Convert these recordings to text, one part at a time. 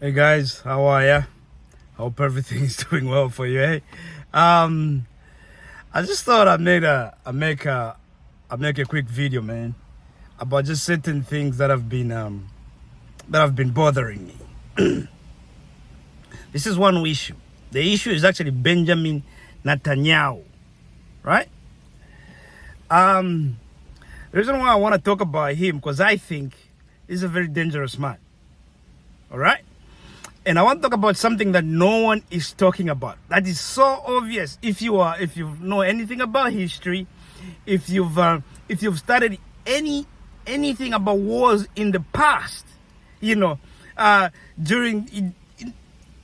Hey guys, how are ya? Hope everything is doing well for you, eh? I just thought I'd make a quick video, man, about just certain things that have been bothering me. This is one issue. The issue is actually Benjamin Netanyahu, right? The reason why I want to talk about him, because I think he's a very dangerous man. All right? And I want to talk about something that no one is talking about. That is so obvious. If you know anything about history, if you've studied anything about wars in the past, during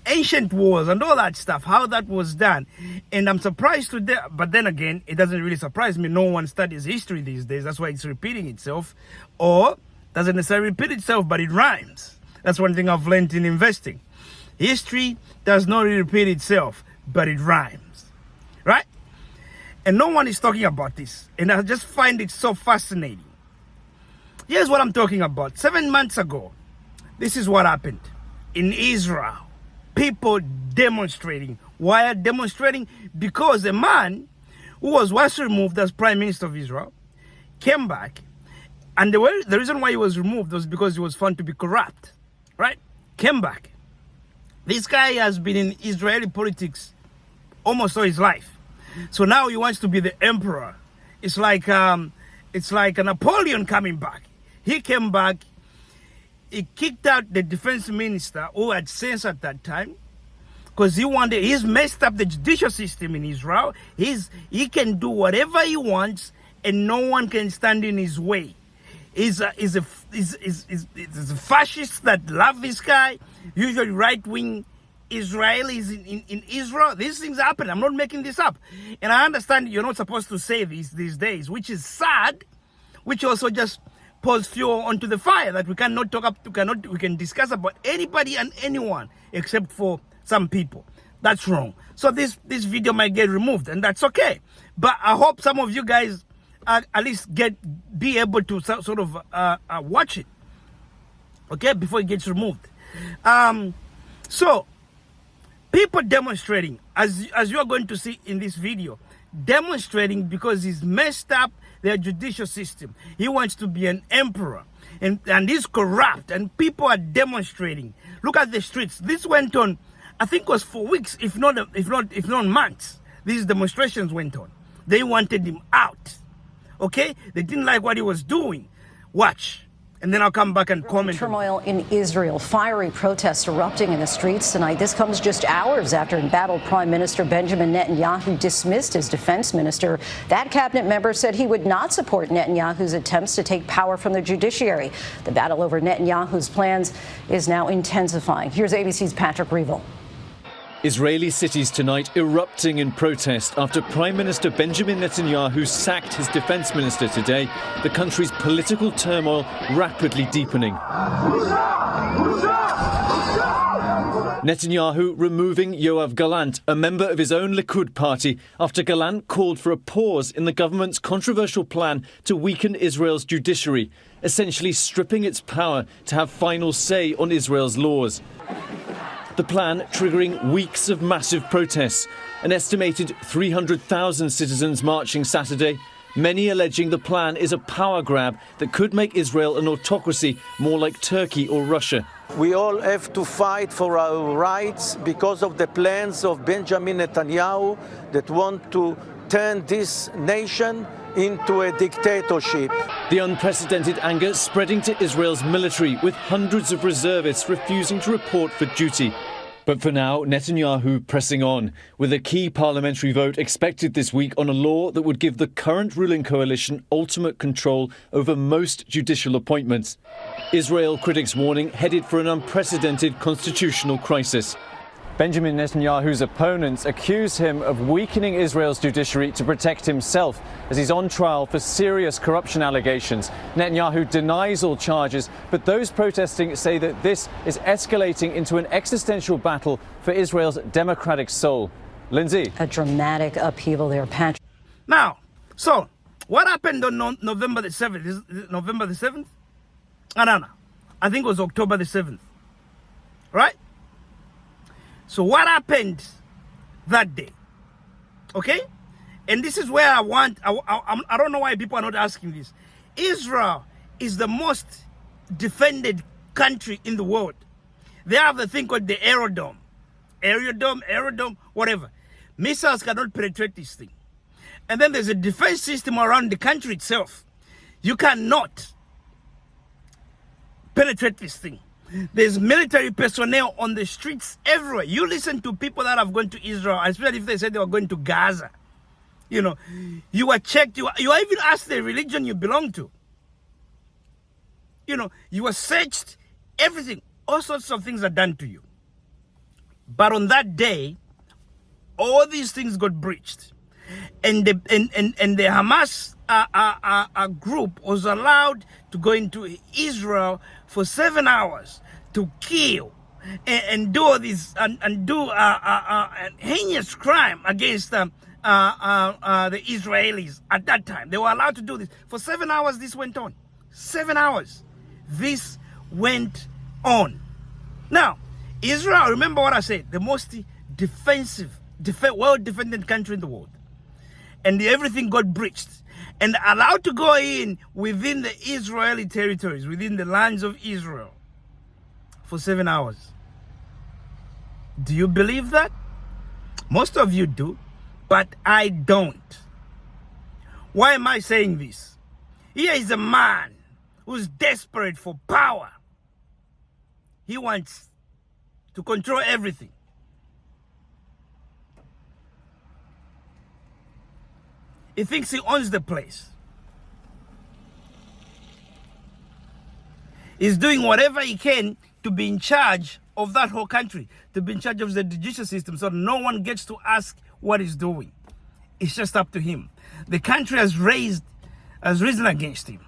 ancient wars and all that stuff, how that was done. And I'm surprised today, but then again, it doesn't really surprise me. No one studies history these days. That's why it's repeating itself, or doesn't necessarily repeat itself, but it rhymes. That's one thing I've learned in investing. History does not really repeat itself, but it rhymes, right? And no one is talking about this. And I just find it so fascinating. Here's what I'm talking about. 7 months ago, this is what happened in Israel. People demonstrating. Why are demonstrating? Because a man who was once removed as Prime Minister of Israel came back. And the reason why he was removed was because he was found to be corrupt, right? Came back. This guy has been in Israeli politics almost all his life. So now he wants to be the emperor. It's like a Napoleon coming back. He came back. He kicked out the defense minister who had sense at that time, because he's messed up the judicial system in Israel. He can do whatever he wants and no one can stand in his way. He's a fascist that love this guy. Usually right-wing Israelis in Israel. These things happen. I'm not making this up. And I understand you're not supposed to say these days, which is sad, which also just pours fuel onto the fire that we can discuss about anybody and anyone except for some people. That's wrong. So this video might get removed, and that's okay. But I hope some of you guys at least be able to sort of watch it, okay, before it gets removed. So people demonstrating, as you are going to see in this video, demonstrating because he's messed up their judicial system. He wants to be an emperor, and he's corrupt, and people are demonstrating. Look at the streets. This went on, I think it was for weeks, if not months. These demonstrations went on. They wanted him out. Okay? They didn't like what he was doing. Watch. And then I'll come back and comment. Turmoil in Israel. Fiery protests erupting in the streets tonight. This comes just hours after embattled Prime Minister Benjamin Netanyahu dismissed his defense minister. That cabinet member said he would not support Netanyahu's attempts to take power from the judiciary. The battle over Netanyahu's plans is now intensifying. Here's ABC's Patrick Reevell. Israeli cities tonight erupting in protest after Prime Minister Benjamin Netanyahu sacked his defense minister today, the country's political turmoil rapidly deepening. Netanyahu removing Yoav Gallant, a member of his own Likud party, after Gallant called for a pause in the government's controversial plan to weaken Israel's judiciary, essentially stripping its power to have final say on Israel's laws. The plan triggering weeks of massive protests, an estimated 300,000 citizens marching Saturday, many alleging the plan is a power grab that could make Israel an autocracy more like Turkey or Russia. We all have to fight for our rights because of the plans of Benjamin Netanyahu that want to turn this nation into a dictatorship. The unprecedented anger spreading to Israel's military, with hundreds of reservists refusing to report for duty. But for now, Netanyahu pressing on, with a key parliamentary vote expected this week on a law that would give the current ruling coalition ultimate control over most judicial appointments. Israel critics warning headed for an unprecedented constitutional crisis. Benjamin Netanyahu's opponents accuse him of weakening Israel's judiciary to protect himself as he's on trial for serious corruption allegations. Netanyahu denies all charges, but those protesting say that this is escalating into an existential battle for Israel's democratic soul. Lindsay. A dramatic upheaval there, Patrick. Now, so what happened on November the 7th? Is it November the 7th? No. I think it was October the 7th, right? So what happened that day? Okay? And this is where I don't know why people are not asking this. Israel is the most defended country in the world. They have the thing called the aerodrome, whatever. Missiles cannot penetrate this thing. And then there's a defense system around the country itself. You cannot penetrate this thing. There's military personnel on the streets everywhere. You listen to people that have gone to Israel, especially if they said they were going to Gaza. You know, you are checked, you are even asked the religion you belong to. You know, you are searched, everything. All sorts of things are done to you. But on that day, all these things got breached. And the Hamas group was allowed to go into Israel for 7 hours to kill and do all this and do a heinous crime against the Israelis at that time. They were allowed to do this. For 7 hours, this went on. 7 hours. This went on. Now, Israel, remember what I said, the most defensive, well-defended country in the world. And everything got breached. And allowed to go in within the Israeli territories, within the lands of Israel, for 7 hours. Do you believe that? Most of you do, but I don't. Why am I saying this? Here is a man who's desperate for power. He wants to control everything. He thinks he owns the place. He's doing whatever he can to be in charge of that whole country, to be in charge of the judicial system, so no one gets to ask what he's doing. It's just up to him. The country has risen against him.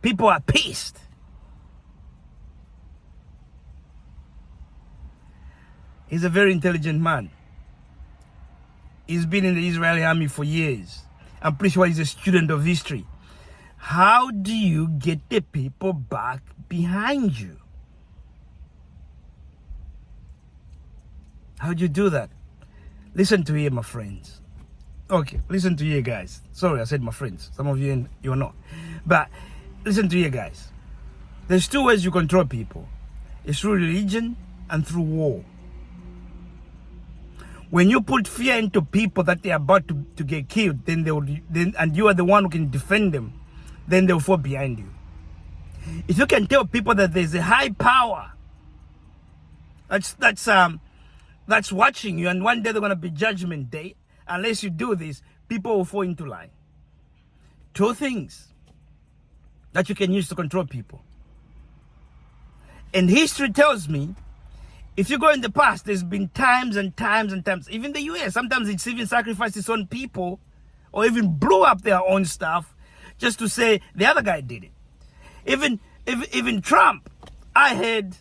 People are pissed. He's a very intelligent man. He's been in the Israeli army for years. I'm pretty sure he's a student of history. How do you get the people back behind you? How do you do that? Listen to here, my friends. Okay, listen to here, guys. Sorry, I said my friends. Some of you, you're not. But listen to here, guys. There's two ways you control people. It's through religion and through war. When you put fear into people that they're about to get killed, and you are the one who can defend them, then they'll fall behind you. If you can tell people that there's a high power that's watching you, and one day they're gonna be judgment day, unless you do this, people will fall into line. Two things that you can use to control people. And history tells me, if you go in the past, there's been times and times and times, even the US, sometimes it's even sacrificed its own people or even blew up their own stuff just to say the other guy did it. Even Trump, I heard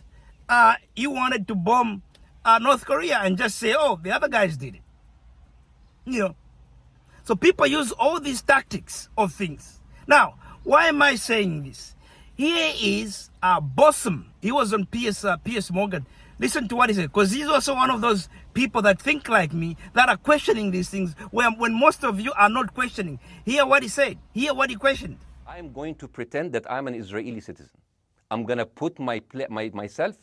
he wanted to bomb North Korea and just say, oh, the other guys did it. You know, so people use all these tactics of things. Now, why am I saying this? Here is Bossum. He was on Piers Morgan. Listen to what he said, because he's also one of those people that think like me, that are questioning these things when most of you are not questioning. Hear what he said. Hear what he questioned. I am going to pretend that I'm an Israeli citizen. I'm going to put myself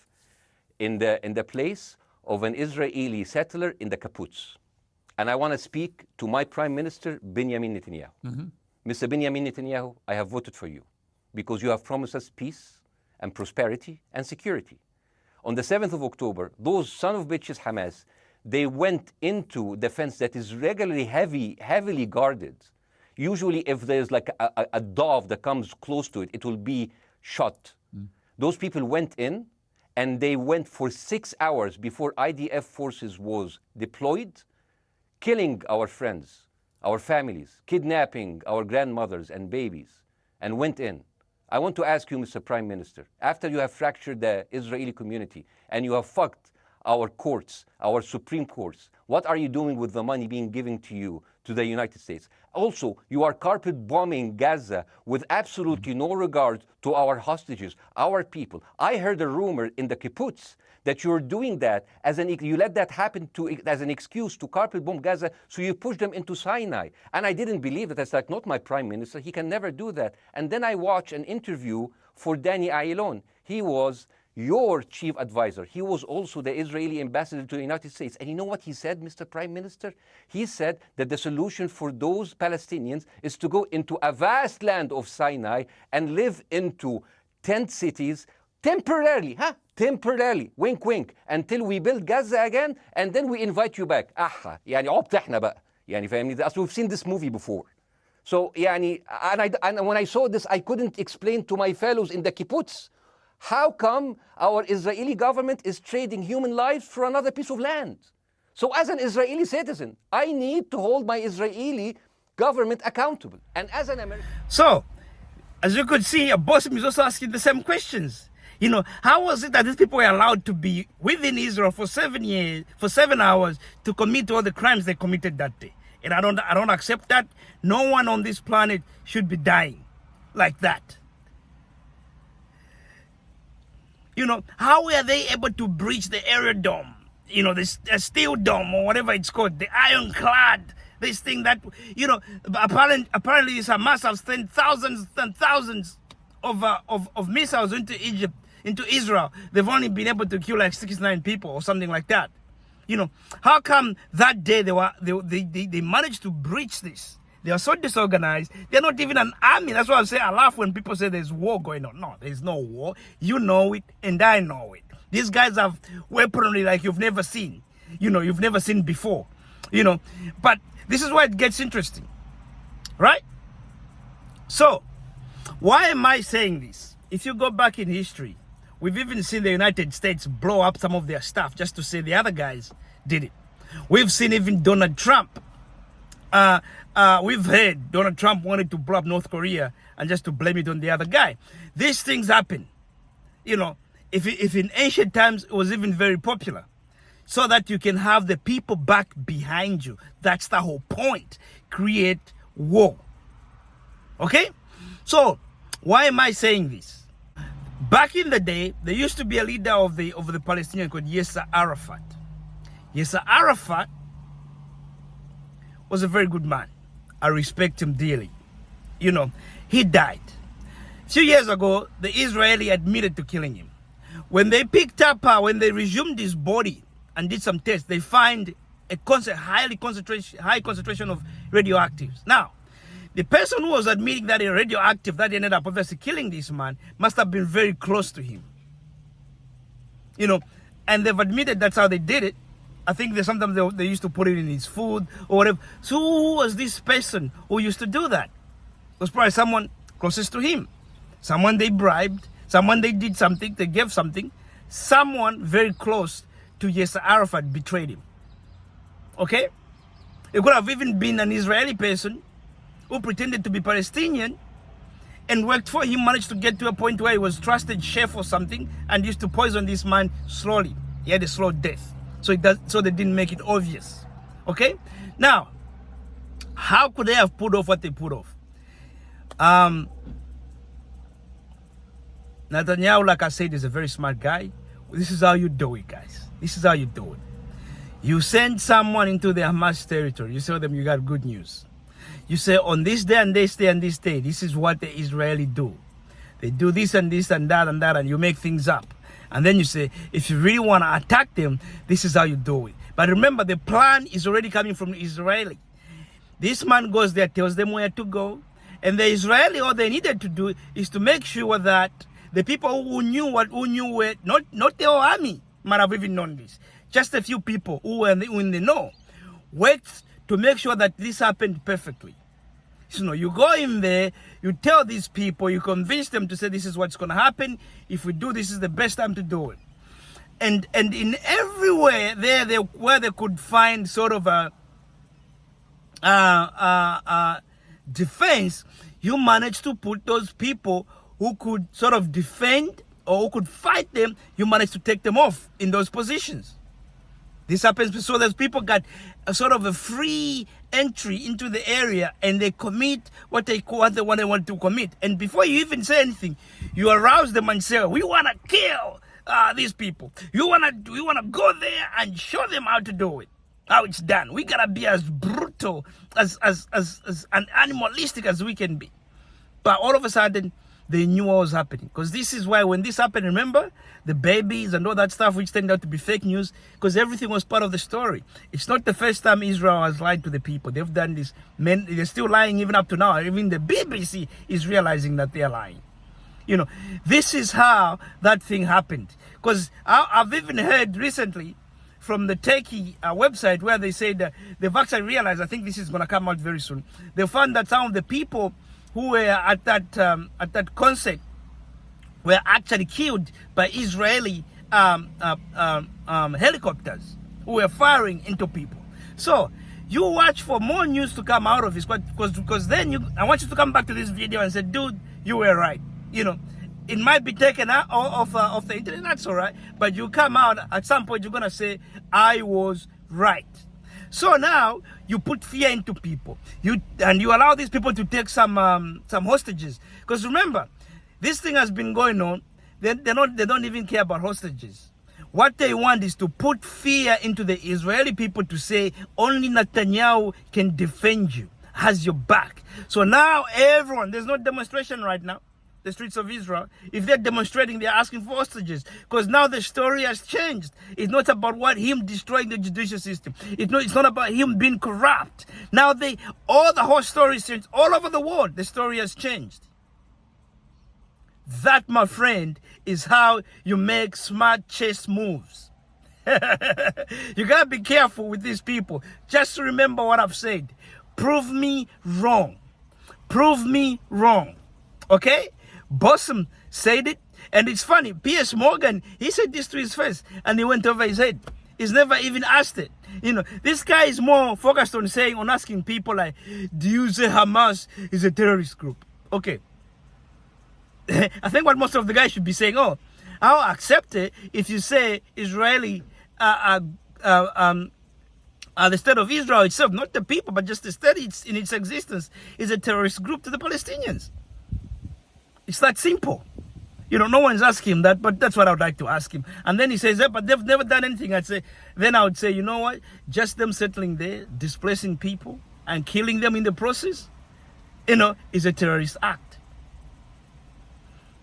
in the place of an Israeli settler in the kibbutz. And I want to speak to my Prime Minister, Benjamin Netanyahu. Mr. Benjamin Netanyahu, I have voted for you because you have promised us peace and prosperity and security. On the 7th of October, those son of bitches Hamas, they went into the fence that is regularly heavily guarded. Usually if there's like a dove that comes close to it, it will be shot. Those people went in and they went for 6 hours before IDF forces was deployed, killing our friends, our families, kidnapping our grandmothers and babies, and went in. I want to ask you, Mr. Prime Minister, after you have fractured the Israeli community and you have fucked our courts, our Supreme Courts, what are you doing with the money being given to you to the United States. Also, you are carpet bombing Gaza with absolutely no regard to our hostages, our people. I heard a rumor in the kibbutz that you're doing that you let that happen as an excuse to carpet bomb Gaza, so you push them into Sinai. And I didn't believe that. That's like, not my prime minister. He can never do that. And then I watched an interview for Danny Ayalon. He was your chief advisor. He was also the Israeli ambassador to the United States. And you know what he said, Mr. Prime Minister? He said that the solution for those Palestinians is to go into a vast land of Sinai and live into tent cities temporarily, temporarily, wink wink, until we build Gaza again, and then we invite you back. يعني عبط احنا بقى. يعني فاهمني؟ We've seen this movie before. So يعني, and when I saw this, I couldn't explain to my fellows in the kibbutz, how come our Israeli government is trading human lives for another piece of land? So as an Israeli citizen, I need to hold my Israeli government accountable. And as an American... So, as you could see, Bosim is also asking the same questions. You know, how was it that these people were allowed to be within Israel for 7 years, for 7 hours, to commit all the crimes they committed that day? And I don't accept that. No one on this planet should be dying like that. You know, how were they able to breach the air dome? You know, the steel dome or whatever it's called, the ironclad, this thing that, you know, apparently Hamas have sent thousands and thousands of missiles into Egypt, into Israel. They've only been able to kill like 69 people or something like that. You know, how come that day they managed to breach this? They are so disorganized. They're not even an army. That's why I say I laugh when people say there's war going on. No, there's no war. You know it, and I know it. These guys have weaponry like you've never seen. You know, you've never seen before. You know, but this is where it gets interesting, right? So, why am I saying this? If you go back in history, we've even seen the United States blow up some of their stuff just to say the other guys did it. We've seen even Donald Trump. We've heard Donald Trump wanted to blow up North Korea and just to blame it on the other guy. These things happen. You know, if in ancient times it was even very popular, so that you can have the people back behind you. That's the whole point. Create war. Okay? So, why am I saying this? Back in the day, there used to be a leader of the Palestinians called Yasser Arafat. Yasser Arafat was a very good man. I respect him dearly. You know, he died. A few years ago, the Israeli admitted to killing him. When they picked up, when they resumed his body and did some tests, they find a high concentration of radioactives. Now, the person who was admitting that a radioactive that ended up obviously killing this man must have been very close to him. You know, and they've admitted that's how they did it. I think sometimes they used to put it in his food or whatever. So who was this person who used to do that? It was probably someone closest to him. Someone they bribed, someone they did something, they gave something. Someone very close to Yasser Arafat betrayed him. Okay? It could have even been an Israeli person who pretended to be Palestinian and worked for him, managed to get to a point where he was trusted chef or something and used to poison this man slowly. He had a slow death. So they didn't make it obvious. Okay? Now, how could they have put off what they put off? Netanyahu, like I said, is a very smart guy. This is how you do it, guys. This is how you do it. You send someone into the Hamas territory. You tell them you got good news. You say, on this day and this day and this day, this is what the Israeli do. They do this and this and that, and you make things up. And then you say, if you really want to attack them, this is how you do it. But remember, the plan is already coming from the Israeli. This man goes there, tells them where to go. And the Israeli, all they needed to do is to make sure that the people who knew where, not the whole army might have even known this. Just a few people who were in the know, worked to make sure that this happened perfectly. So, you go in there, you tell these people, you convince them to say this is what's going to happen. If we do, this is the best time to do it. And in everywhere there where they could find sort of a defense, you managed to put those people who could sort of defend or who could fight them, you managed to take them off in those positions. This happens so that people got a sort of a free entry into the area, and they commit what they want to commit. And before you even say anything, you arouse them and say, "We want to kill these people. We want to go there and show them how to do it, how it's done. We gotta be as brutal as and animalistic as we can be." But all of a sudden, they knew what was happening. Because this is why when this happened, remember, the babies and all that stuff, which turned out to be fake news, because everything was part of the story. It's not the first time Israel has lied to the people. They've done this. They're still lying even up to now. Even the BBC is realizing that they're lying. You know, this is how that thing happened. Because I've even heard recently from the Turkey website where they said they've actually realized, I think this is going to come out very soon, they found that some of the people who were at that concert were actually killed by Israeli helicopters who were firing into people. So you watch for more news to come out of this, because then I want you to come back to this video and say, dude, you were right. You know, it might be taken out of the internet, that's all right, but you come out at some point, you're gonna say, I was right. So now you put fear into people. You allow these people to take some hostages. Because remember, this thing has been going on. They don't even care about hostages. What they want is to put fear into the Israeli people to say only Netanyahu can defend you, has your back. So now everyone, there's no demonstration right now, the streets of Israel. If they're demonstrating, they're asking for hostages, because now the story has changed. It's not about him destroying the judicial system. It's not about him being corrupt. Now all the whole story is changed all over the world. The story has changed. That, my friend, is how you make smart chess moves. You gotta be careful with these people. Just remember what I've said. Prove me wrong. Prove me wrong. Okay? Bossum said it, and it's funny. P.S. Morgan, he said this to his face, and he went over his head. He's never even asked it. You know, this guy is more focused on asking people like, do you say Hamas is a terrorist group? Okay. I think what most of the guys should be saying, oh, I'll accept it if you say Israeli, the state of Israel itself, not the people, but just the state in its existence, is a terrorist group to the Palestinians. It's that simple. You know, no one's asking him that, but that's what I would like to ask him. And then he says, yeah, but they've never done anything. Then I would say, you know what? Just them settling there, displacing people, and killing them in the process, you know, is a terrorist act.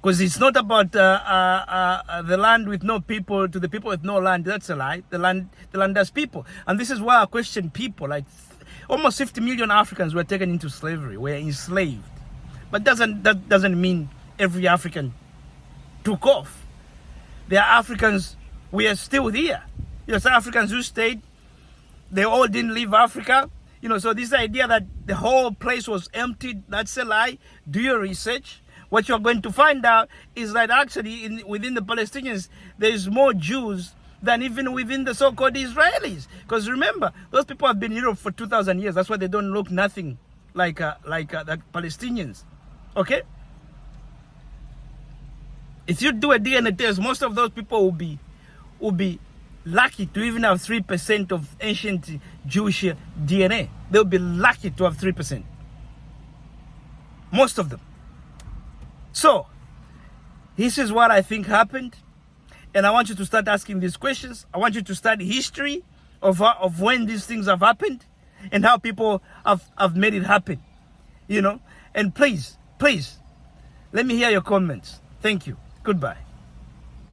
Because it's not about the land with no people to the people with no land. That's a lie. The land has people. And this is why I question people. Like, almost 50 million Africans were taken into slavery, were enslaved. But that doesn't mean every African took off. There are Africans, we are still here. You know, some Africans who stayed, they all didn't leave Africa. You know, so this idea that the whole place was empty, that's a lie. Do your research. What you're going to find out is that actually within the Palestinians, there's more Jews than even within the so-called Israelis. Because remember, those people have been in Europe for 2,000 years. That's why they don't look nothing like the Palestinians. Okay? If you do a DNA test, most of those people will be lucky to even have 3% of ancient Jewish DNA. They'll be lucky to have 3%. Most of them. So, this is what I think happened. And I want you to start asking these questions. I want you to study history of when these things have happened and how people have made it happen. You know? And please, let me hear your comments. Thank you. Goodbye.